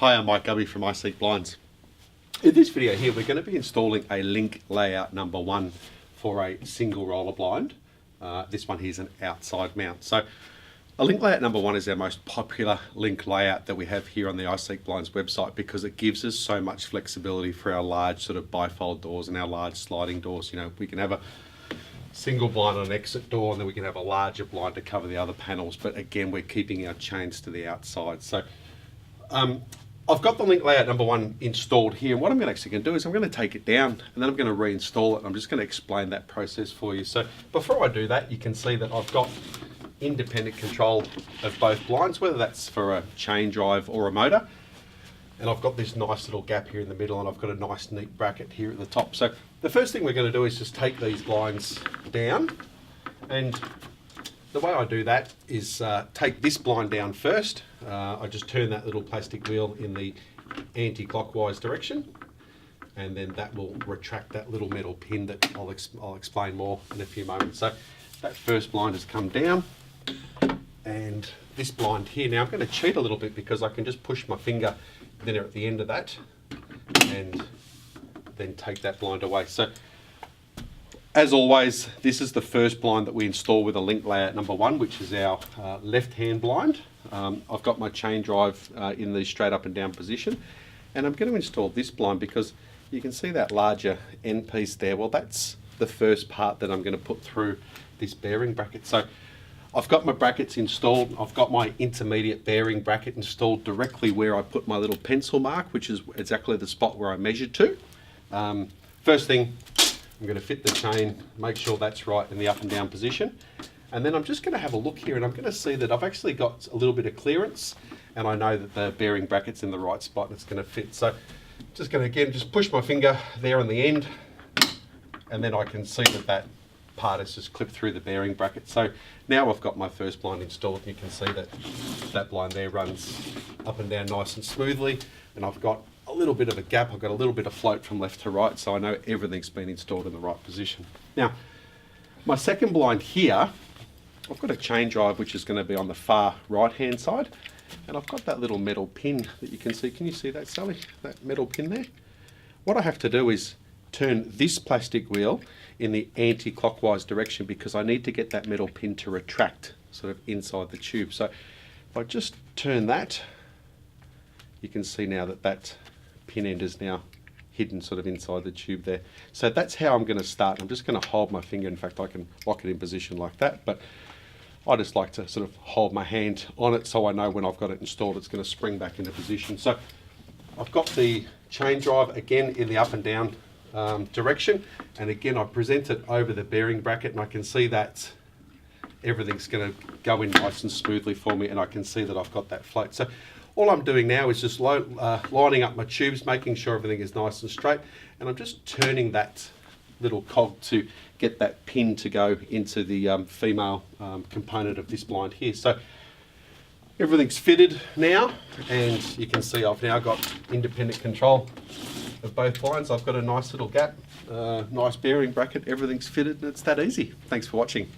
Hi, I'm Mike Gubby from iSeek Blinds. In this video here, we're going to be installing a link layout number 1 for a single roller blind. This one here is an outside mount. So a link layout number 1 is our most popular link layout that we have here on the iSeek Blinds website because it gives us so much flexibility for our large sort of bifold doors and our large sliding doors. You know, we can have a single blind on an exit door and then we can have a larger blind to cover the other panels. But again, we're keeping our chains to the outside. So I've got the link layout number 1 installed here, and what I'm actually going to do is I'm going to take it down and then I'm going to reinstall it, and I'm just going to explain that process for you. So before I do that, you can see that I've got independent control of both blinds, whether that's for a chain drive or a motor, and I've got this nice little gap here in the middle, and I've got a nice neat bracket here at the top. So the first thing we're going to do is just take these blinds down, and the way I do that is take this blind down first. I just turn that little plastic wheel in the anti-clockwise direction, and then that will retract that little metal pin that I'll explain more in a few moments. So that first blind has come down, and this blind here, now I'm going to cheat a little bit because I can just push my finger there at the end of that and then take that blind away. So as always, this is the first blind that we install with a link layout number 1, which is our left-hand blind. I've got my chain drive in the straight up and down position, and I'm going to install this blind because you can see that larger end piece there. Well, that's the first part that I'm going to put through this bearing bracket. So I've got my brackets installed. I've got my intermediate bearing bracket installed directly where I put my little pencil mark, which is exactly the spot where I measured to. First thing, I'm going to fit the chain, make sure that's right in the up and down position. And then I'm just going to have a look here, and I'm going to see that I've actually got a little bit of clearance, and I know that the bearing bracket's in the right spot and it's going to fit. So just going to again just push my finger there on the end, and then I can see that that part is just clipped through the bearing bracket. So now I've got my first blind installed, and you can see that that blind there runs up and down nice and smoothly, and I've got a little bit of a gap. I've got a little bit of float from left to right, so I know everything's been installed in the right position. Now, my second blind here, I've got a chain drive which is going to be on the far right hand side, and I've got that little metal pin that you can see. Can you see that, Sally? That metal pin there? What I have to do is turn this plastic wheel in the anti-clockwise direction because I need to get that metal pin to retract sort of inside the tube. So if I just turn that, you can see now that that pin end is now hidden sort of inside the tube there. So that's how I'm going to start. I'm just going to hold my finger. In fact, I can lock it in position like that, but I just like to sort of hold my hand on it so I know when I've got it installed it's going to spring back into position. So I've got the chain drive again in the up and down direction, and again I present it over the bearing bracket, and I can see that everything's going to go in nice and smoothly for me, and I can see that I've got that float. So all I'm doing now is just lining up my tubes, making sure everything is nice and straight, and I'm just turning that little cog to get that pin to go into the female component of this blind here. So everything's fitted now, and you can see I've now got independent control of both blinds. I've got a nice little gap, nice bearing bracket, everything's fitted, and it's that easy. Thanks for watching.